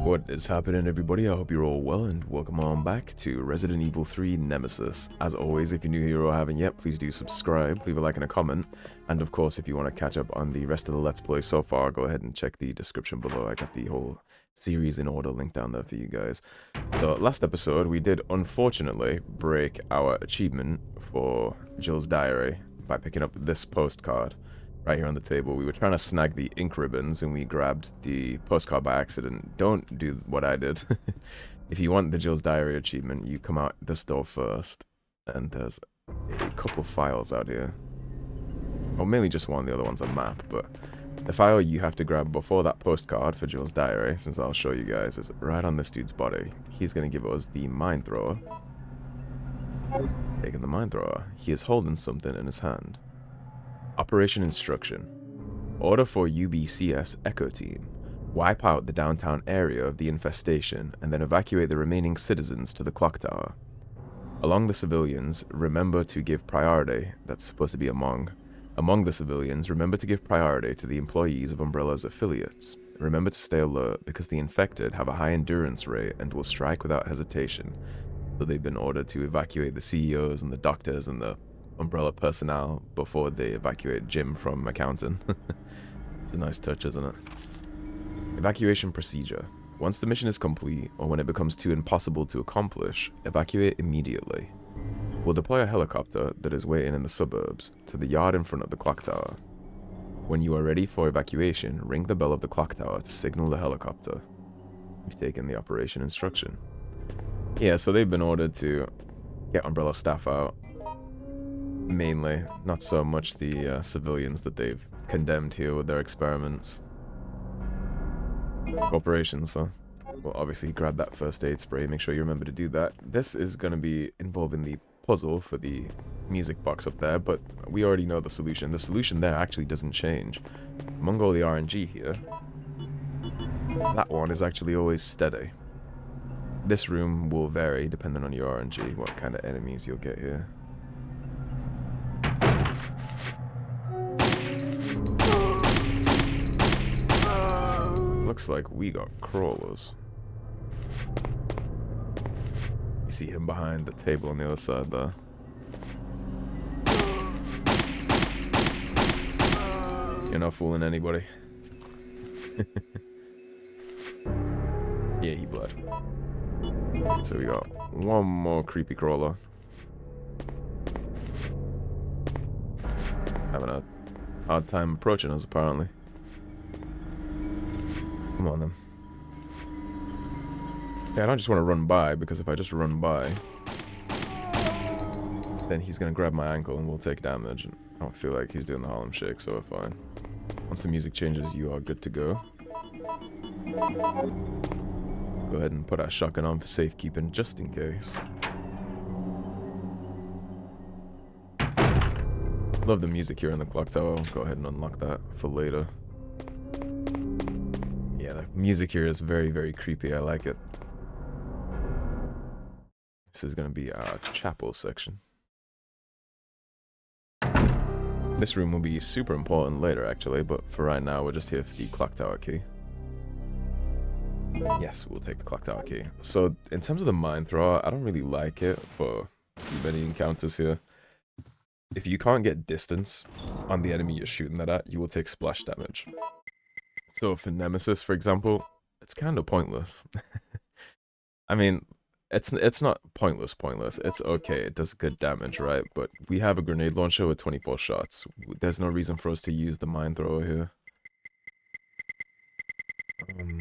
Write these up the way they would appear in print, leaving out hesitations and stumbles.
What is happening, everybody? I hope you're all well, and welcome on back to Resident Evil 3 Nemesis. As always, if you're new here or haven't yet, please do subscribe, leave a like and a comment, and of course, if you want to catch up on the rest of the Let's Play so far, go ahead and check the description below. I got the whole series in order linked down there for you guys. So, last episode, we did unfortunately break our achievement for Jill's diary by picking up this postcard. Right here on the table. We were trying to snag the ink ribbons and we grabbed the postcard by accident. Don't do what I did. If you want the Jill's Diary achievement, you come out this door first. And there's a couple files out here. Well, mainly just one, the other one's a map, but the file you have to grab before that postcard for Jill's Diary, since I'll show you guys, is right on this dude's body. He's going to give us the mine thrower. Taking the mine thrower. He is holding something in his hand. Operation Instruction. Order for UBCS Echo Team. Wipe out the downtown area of the infestation and then evacuate the remaining citizens to the clock tower. Along the civilians, remember to give priority, that's supposed to be among the civilians, remember to give priority to the employees of Umbrella's affiliates. Remember to stay alert because the infected have a high endurance rate and will strike without hesitation. So they've been ordered to evacuate the CEOs and the doctors and the Umbrella personnel before they evacuate Jim from accounting. It's a nice touch, isn't it? Evacuation procedure. Once the mission is complete, or when it becomes too impossible to accomplish, evacuate immediately. We'll deploy a helicopter that is waiting in the suburbs to the yard in front of the clock tower. When you are ready for evacuation, ring the bell of the clock tower to signal the helicopter. You've taken the operation instruction. Yeah, so they've been ordered to get Umbrella staff out. Mainly, not so much the civilians that they've condemned here with their experiments. Corporations, so we'll obviously grab that first aid spray, make sure you remember to do that. This is going to be involving the puzzle for the music box up there, but we already know the solution. The solution there actually doesn't change. Among all the RNG here, that one is actually always steady. This room will vary depending on your RNG, what kind of enemies you'll get here. Looks like we got crawlers. You see him behind the table on the other side there. You're not fooling anybody. Yeah, he bled. So we got one more creepy crawler. Having a hard time approaching us, apparently. Come on, then. Yeah, I don't just want to run by, because if I just run by, then he's going to grab my ankle and we'll take damage. And I don't feel like he's doing the Harlem Shake, so we're fine. Once the music changes, you are good to go. Go ahead and put our shotgun on for safekeeping, just in case. Love the music here in the clock tower. I'll go ahead and unlock that for later. Yeah, the music here is very, very creepy. I like it. This is going to be our chapel section. This room will be super important later, actually, but for right now, we're just here for the clock tower key. Yes, we'll take the clock tower key. So, in terms of the mine thrower, I don't really like it for too many encounters here. If you can't get distance on the enemy you're shooting that at, you will take splash damage. So for Nemesis, for example, it's kind of pointless. I mean, it's not pointless. It's okay. It does good damage, right? But we have a grenade launcher with 24 shots. There's no reason for us to use the mine thrower here.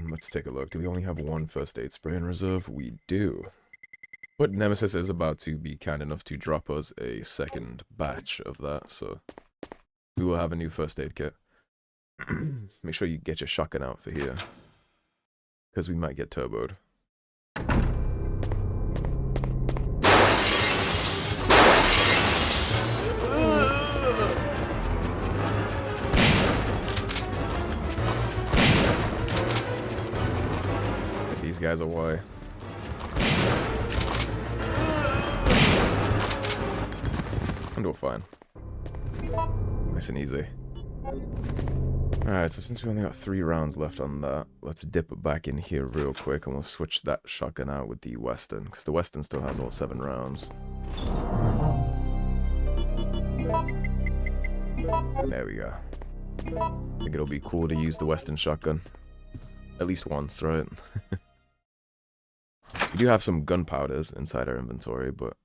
Let's take a look. Do we only have one first aid spray in reserve? We do. But Nemesis is about to be kind enough to drop us a second batch of that, so we will have a new first aid kit. Make sure you get your shotgun out for here, because we might get turboed. These guys are why. I'm doing fine. Nice and easy. Alright, so since we only got 3 rounds left on that, let's dip it back in here real quick and we'll switch that shotgun out with the Western, because the Western still has all 7 rounds. There we go. I think it'll be cool to use the Western shotgun. At least once, right? We do have some gunpowders inside our inventory, but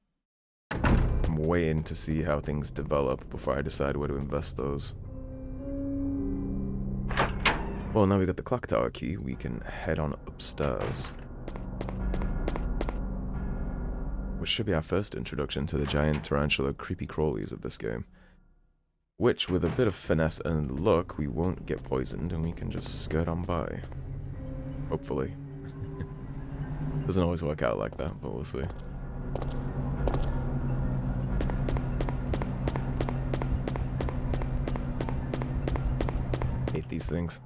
I'm waiting to see how things develop before I decide where to invest those. Well, now we got the clock tower key, we can head on upstairs. Which should be our first introduction to the giant tarantula creepy crawlies of this game. Which, with a bit of finesse and luck, we won't get poisoned and we can just skirt on by. Hopefully. Doesn't always work out like that, but we'll see. Hate these things.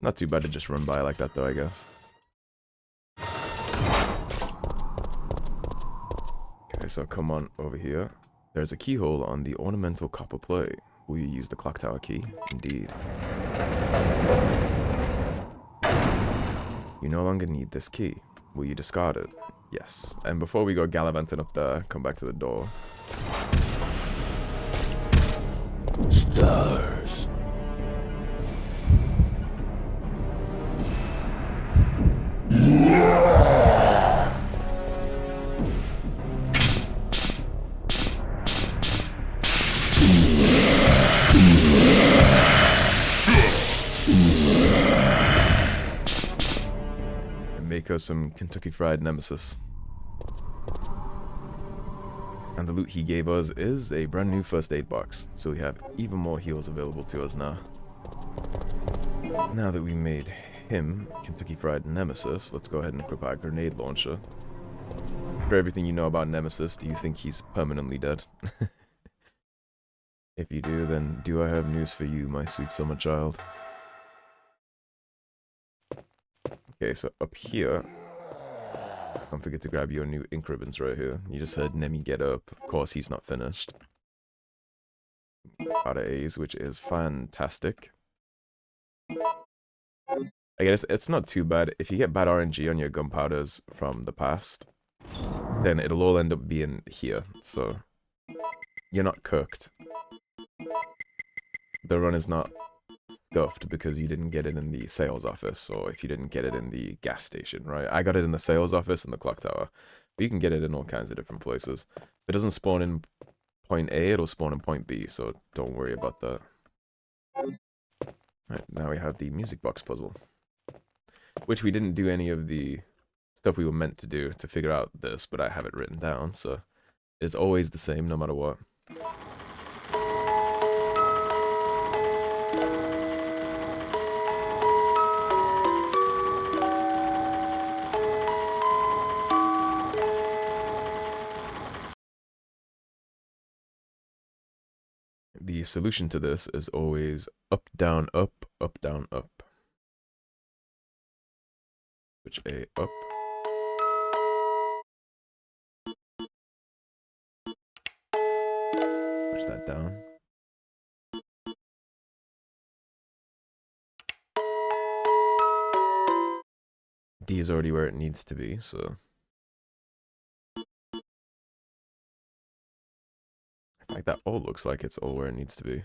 Not too bad to just run by like that though, I guess. Okay, so come on over here. There's a keyhole on the ornamental copper plate. Will you use the clock tower key? Indeed. You no longer need this key. Will you discard it? Yes. And before we go gallivanting up there, come back to the door. Stars. And make us some Kentucky Fried Nemesis. And the loot he gave us is a brand new first aid box, so we have even more heals available to us now. Now that we made him Kentucky Fried Nemesis, let's go ahead and equip our grenade launcher. After everything you know about Nemesis, do you think he's permanently dead? If you do, then do I have news for you, my sweet summer child? Okay, so up here, don't forget to grab your new ink ribbons right here. You just heard Nemi get up. Of course, he's not finished. Out of A's, which is fantastic. I guess it's not too bad. If you get bad RNG on your gunpowders from the past, then it'll all end up being here. So you're not cooked. The run is not stuffed because you didn't get it in the sales office, or if you didn't get it in the gas station, right? I got it in the sales office and the clock tower. But you can get it in all kinds of different places. If it doesn't spawn in point A, it'll spawn in point B, so don't worry about that. Right, now we have the music box puzzle. Which we didn't do any of the stuff we were meant to do to figure out this, but I have it written down, so it's always the same no matter what. The solution to this is always up, down, up, up, down, up. Switch A up. Push that down. D is already where it needs to be, so. Like that all looks like it's all where it needs to be.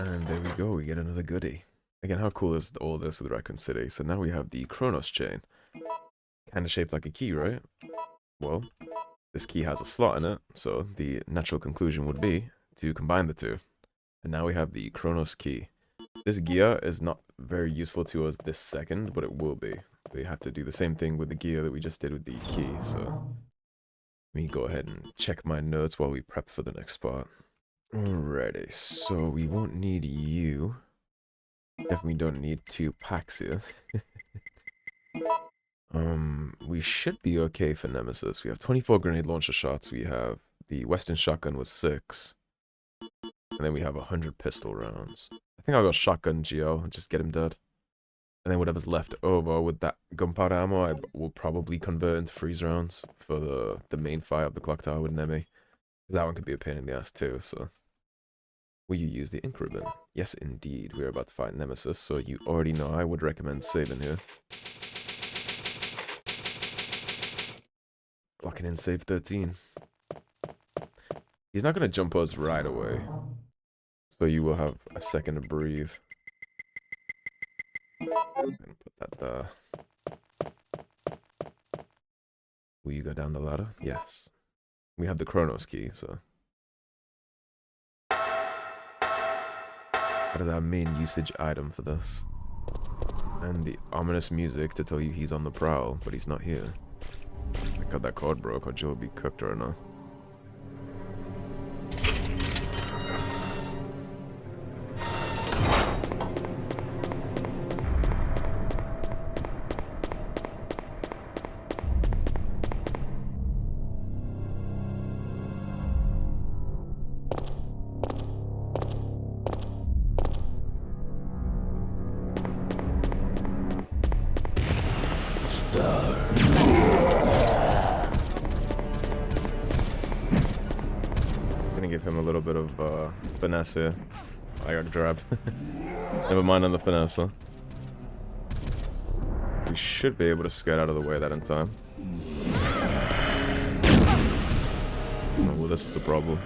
And there we go, we get another goodie. Again, how cool is all this with Raccoon City? So now we have the Chronos chain. Kind of shaped like a key, right? Well, this key has a slot in it, so the natural conclusion would be to combine the two. And now we have the Chronos key. This gear is not very useful to us this second, but it will be. We have to do the same thing with the gear that we just did with the key, so let me go ahead and check my notes while we prep for the next part. Alrighty, so we won't need you. Definitely don't need 2 packs here. We should be okay for Nemesis. We have 24 grenade launcher shots. We have the Western shotgun with 6. And then we have 100 pistol rounds. I think I'll go shotgun Geo and just get him dead. And then whatever's left over with that gunpowder ammo, I will probably convert into freeze rounds for the main fight of the clock tower with Nemi. That one could be a pain in the ass too, so... Will you use the ink ribbon? Yes, indeed. We're about to fight Nemesis, so you already know I would recommend saving here. Locking in save 13. He's not going to jump us right away, so you will have a second to breathe. I'm going to put that there. Will you go down the ladder? Yes. We have the Chronos key, so... That is our main usage item for this. And the ominous music to tell you he's on the prowl, but he's not here. I got that cord broke, or Jill will be cooked right now. Give him a little bit of finesse here. I got grabbed. Never mind on the finesse. Huh? We should be able to skirt out of the way that in time. Oh, well, this is a problem.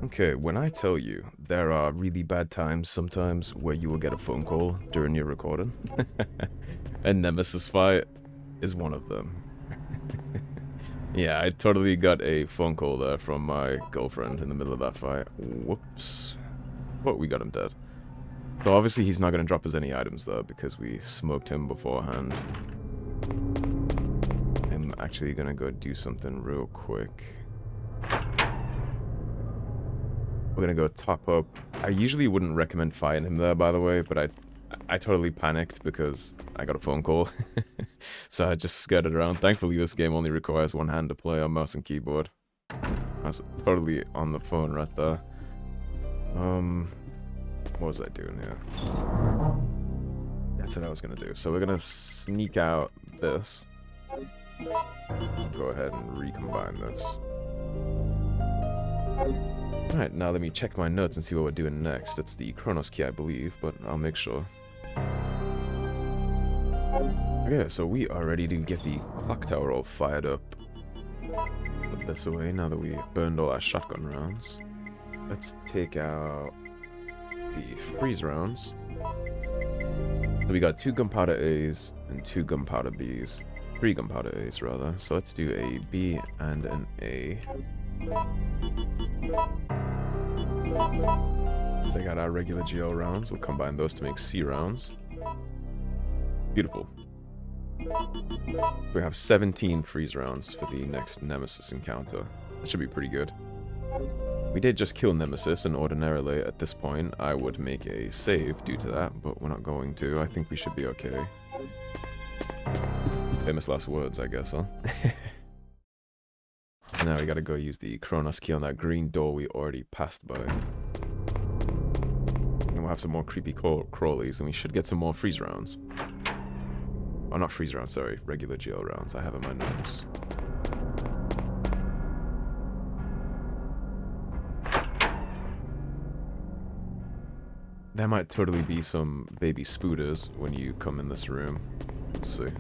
Okay, when I tell you, there are really bad times sometimes where you will get a phone call during your recording. A Nemesis fight is one of them. Yeah, I totally got a phone call there from my girlfriend in the middle of that fight. Whoops. But we got him dead. So obviously he's not going to drop us any items though, because we smoked him beforehand. I'm actually going to go do something real quick. We're gonna go top up. I usually wouldn't recommend fighting him there, by the way, but I totally panicked because I got a phone call. So I just skirted around. Thankfully, this game only requires one hand to play on mouse and keyboard. I was totally on the phone right there. What was I doing here? That's what I was gonna do. So we're gonna sneak out this. Go ahead and recombine this. Alright, now let me check my notes and see what we're doing next. It's the Chronos Gear, I believe, but I'll make sure. Okay, so we are ready to get the clock tower all fired up. Put this away now that we burned all our shotgun rounds. Let's take out the freeze rounds. So we got 2 gunpowder A's and 2 gunpowder B's. 3 gunpowder A's, rather. So let's do a B and an A. Take out our regular Geo rounds. We'll combine those to make C rounds. Beautiful. So we have 17 freeze rounds for the next Nemesis encounter. That should be pretty good. We did just kill Nemesis, and ordinarily at this point I would make a save due to that, but we're not going to. I think we should be okay. Famous last words, I guess, huh? Now we gotta go use the Chronos Gear on that green door we already passed by. And we'll have some more creepy crawlies, and we should get some more freeze rounds. Oh, not freeze rounds, sorry. Regular Geo rounds. I have in my notes. There might totally be some baby spooters when you come in this room. Let's see.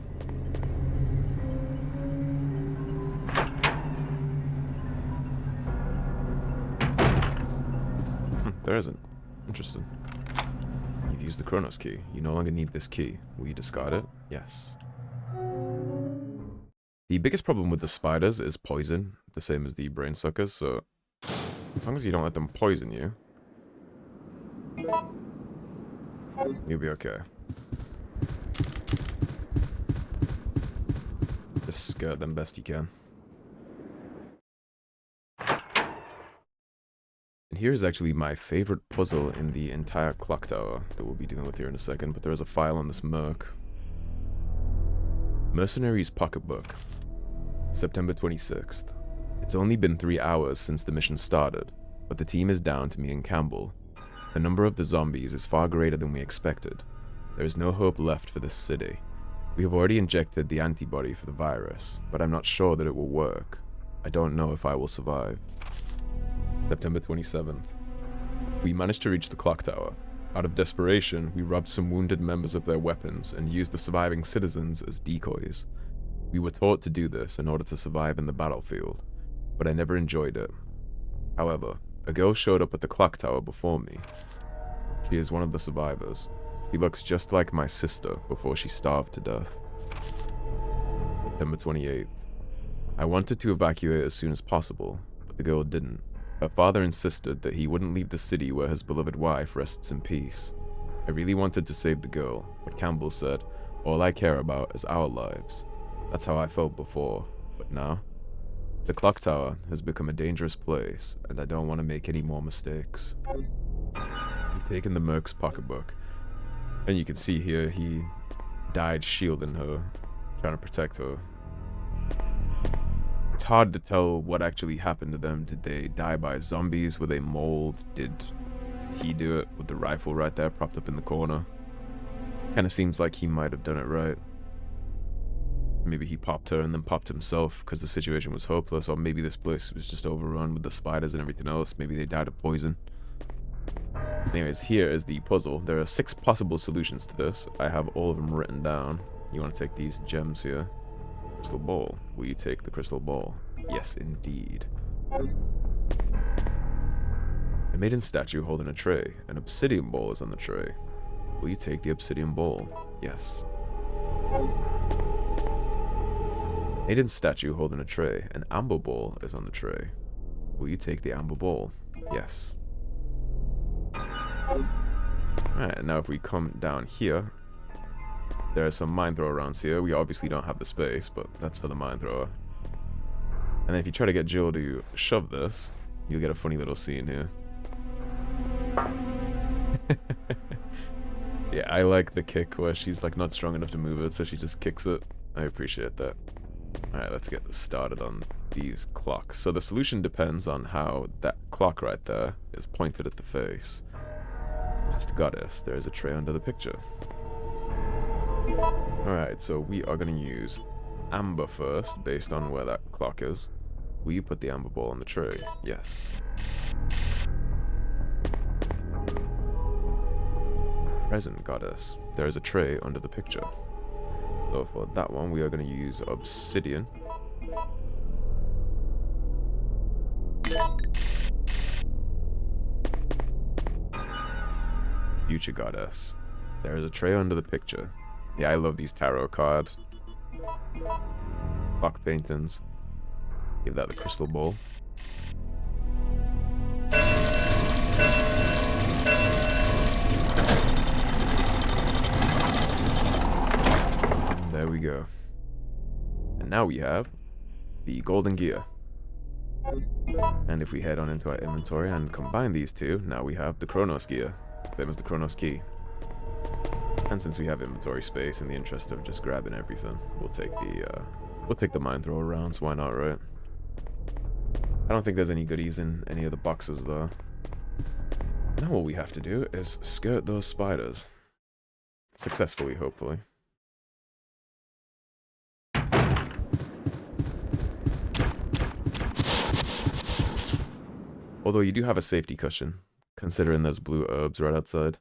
There isn't. Interesting. You've used the Chronos key. You no longer need this key. Will you discard it? Yes. The biggest problem with the spiders is poison, the same as the brain suckers, so as long as you don't let them poison you, you'll be okay. Just skirt them best you can. And here's actually my favorite puzzle in the entire clock tower that we'll be dealing with here in a second, but there is a file on this merc. Mercenary's Pocketbook. September 26th. It's only been 3 hours since the mission started, but the team is down to me and Campbell. The number of the zombies is far greater than we expected. There is no hope left for this city. We have already injected the antibody for the virus, but I'm not sure that it will work. I don't know if I will survive. September 27th. We managed to reach the clock tower. Out of desperation, we robbed some wounded members of their weapons and used the surviving citizens as decoys. We were taught to do this in order to survive in the battlefield, but I never enjoyed it. However, a girl showed up at the clock tower before me. She is one of the survivors. She looks just like my sister before she starved to death. September 28th. I wanted to evacuate as soon as possible, but the girl didn't. Her father insisted that he wouldn't leave the city where his beloved wife rests in peace. I really wanted to save the girl, but Campbell said, all I care about is our lives. That's how I felt before, but now? The clock tower has become a dangerous place, and I don't want to make any more mistakes. We've taken the merc's pocketbook, and you can see here he died shielding her, trying to protect her. It's hard to tell what actually happened to them. Did they die by zombies? Were they mauled? Did he do it with the rifle right there propped up in the corner? Kind of seems like he might have done it right. Maybe he popped her and then popped himself because the situation was hopeless, or maybe this place was just overrun with the spiders and everything else. Maybe they died of poison. Anyways, here is the puzzle. There are 6 possible solutions to this. I have all of them written down. You want to take these gems here. Crystal ball. Will you take the crystal ball? Yes, indeed. A maiden statue holding a tray. An obsidian ball is on the tray. Will you take the obsidian ball? Yes. Maiden statue holding a tray. An amber ball is on the tray. Will you take the amber ball? Yes. Alright, now if we come down here, there are some mine thrower rounds here. We obviously don't have the space, but that's for the mine thrower. And then if you try to get Jill to shove this, you'll get a funny little scene here. Yeah, I like the kick where she's like not strong enough to move it, so she just kicks it. I appreciate that. Alright, let's get this started on these clocks. So the solution depends on how that clock right there is pointed at the face. Past goddess, there's a tray under the picture. Alright, so we are going to use amber first, based on where that clock is. Will you put the amber ball on the tray? Yes. Present goddess. There is a tray under the picture. So for that one, we are going to use obsidian. Future goddess. There is a tray under the picture. Yeah, I love these tarot card clock paintings. Give that the crystal ball. There we go. And now we have the golden gear. And if we head on into our inventory and combine these two, now we have the Chronos Gear. Same as the Chronos Key. And since we have inventory space, in the interest of just grabbing everything, we'll take the mine thrower rounds. Why not, right? I don't think there's any goodies in any of the boxes though. Now all we have to do is skirt those spiders. Successfully, hopefully. Although you do have a safety cushion, considering there's blue herbs right outside.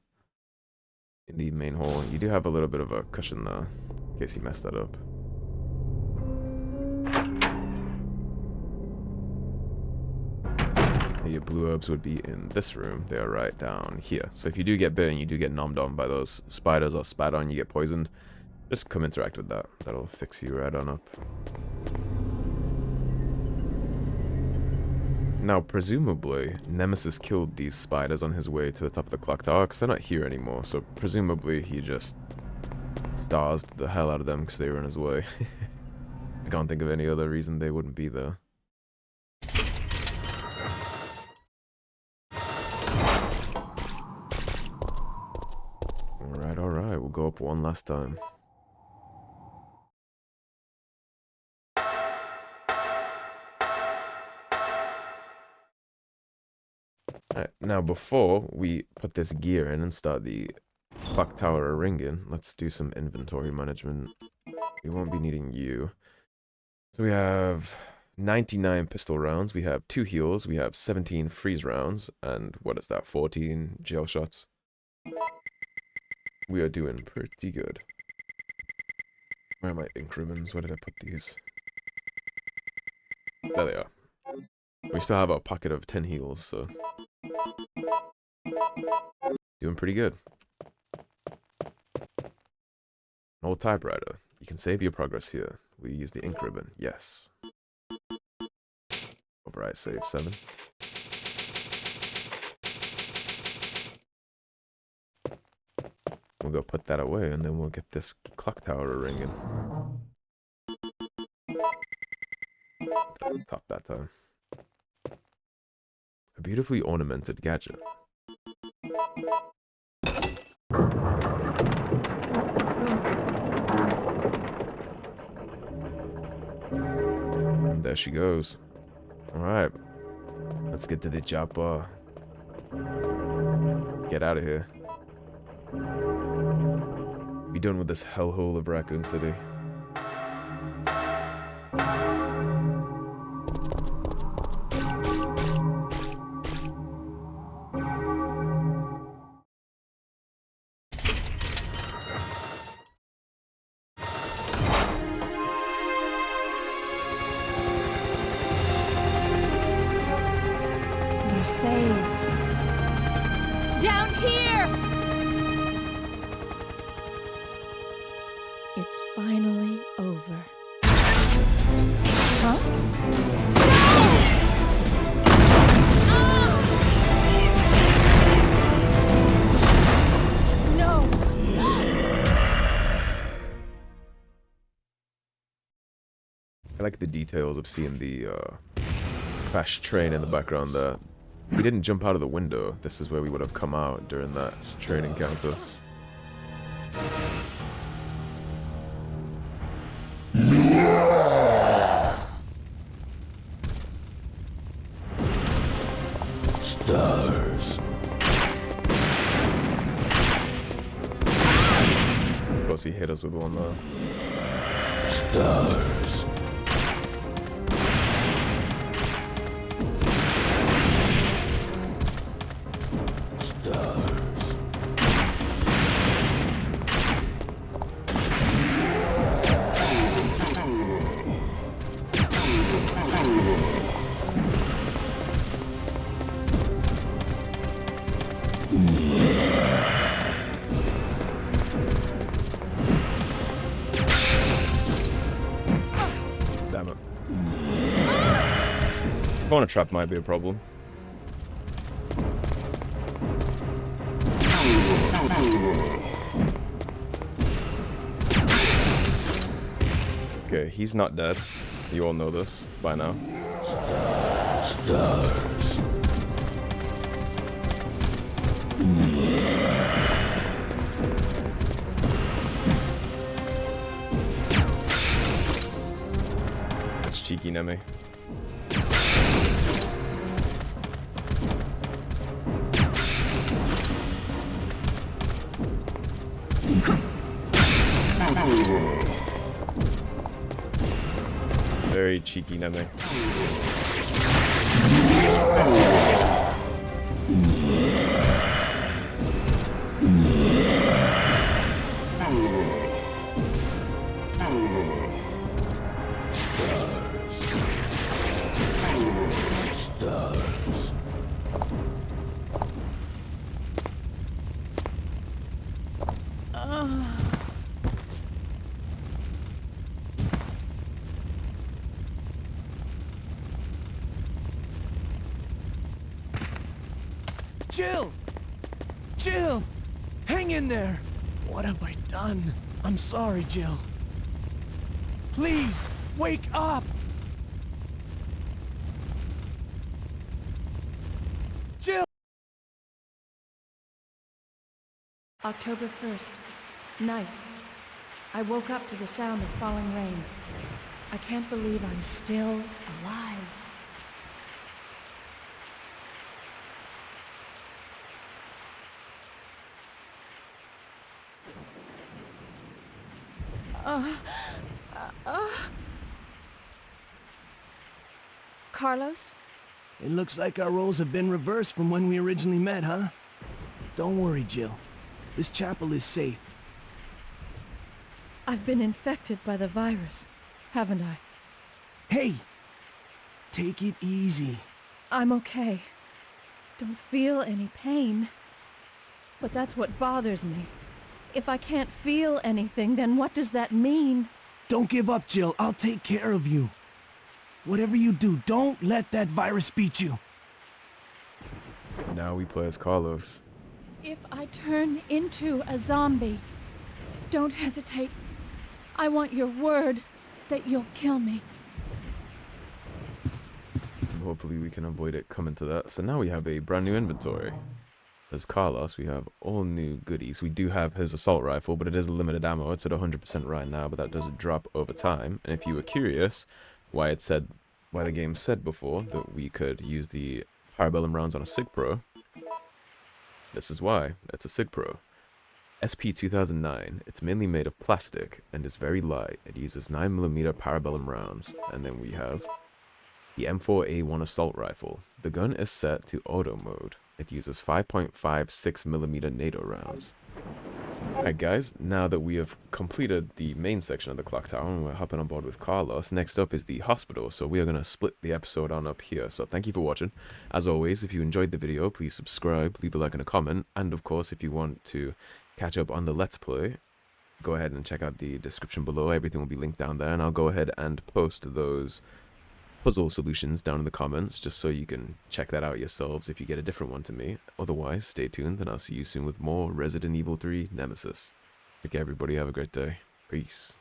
In the main hall, you do have a little bit of a cushion though, in case you mess that up. Your blue herbs would be in this room. They are right down here. So if you do get bitten, you do get nommed on by those spiders or spat on, you get poisoned, just come interact with that. That'll fix you right on up. Now, presumably, Nemesis killed these spiders on his way to the top of the clock tower, because they're not here anymore, so presumably he just stars the hell out of them because they were in his way. I can't think of any other reason they wouldn't be there. Alright, we'll go up one last time. Now, before we put this gear in and start the clock tower ringing, let's do some inventory management. We won't be needing you. So we have 99 pistol rounds, we have 2 heals, we have 17 freeze rounds, and what is that, 14 jail shots? We are doing pretty good. Where are my ink ribbons? Where did I put these? There they are. We still have a pocket of 10 heals, so... doing pretty good. An old typewriter. You can save your progress here. We use the ink ribbon. Yes. Override save 7. We'll go put that away, and then we'll get this clock tower ringing. Top that time. A beautifully ornamented gadget. And there she goes. Alright. Let's get to the chopper. Get out of here. Be done with this hellhole of Raccoon City. We're saved. Down here! It's finally over. Huh? No! I like the details of seeing the crashed train in the background there. We didn't jump out of the window. This is where we would have come out during that train encounter. Stars. Of course, he hit us with one there. Stars. Damn it. Corner trap might be a problem. Okay, he's not dead. You all know this by now. Stars. It's cheeky, Nemi. Very cheeky, Nemi. Jill! Jill! Hang in there! What have I done? I'm sorry, Jill. Please, wake up! Jill! October 1st, night. I woke up to the sound of falling rain. I can't believe I'm still alive. Carlos? It looks like our roles have been reversed from when we originally met, huh? Don't worry, Jill. This chapel is safe. I've been infected by the virus, haven't I? Hey! Take it easy. I'm okay. Don't feel any pain. But that's what bothers me. If I can't feel anything, then what does that mean? Don't give up, Jill. I'll take care of you. Whatever you do, don't let that virus beat you. Now we play as Carlos. If I turn into a zombie, don't hesitate. I want your word that you'll kill me. Hopefully we can avoid it coming to that. So now we have a brand new inventory. As Carlos, we have all new goodies. We do have his assault rifle, but it is limited ammo. It's at 100% right now, but that doesn't drop over time. And if you were curious why the game said before that we could use the Parabellum rounds on a SIG Pro, this is why. It's a SIG Pro. SP-2009. It's mainly made of plastic and is very light. It uses 9mm Parabellum rounds. And then we have the M4A1 assault rifle. The gun is set to auto mode. It uses 5.56mm NATO rounds. Alright guys, now that we have completed the main section of the clock tower and we're hopping on board with Carlos, next up is the hospital, so we are going to split the episode on up here. So thank you for watching. As always, if you enjoyed the video, please subscribe, leave a like and a comment, and of course if you want to catch up on the Let's Play, go ahead and check out the description below. Everything will be linked down there, and I'll go ahead and post those puzzle solutions down in the comments just so you can check that out yourselves if you get a different one to me. Otherwise, stay tuned and I'll see you soon with more Resident Evil 3 Nemesis. Take care everybody, have a great day. Peace.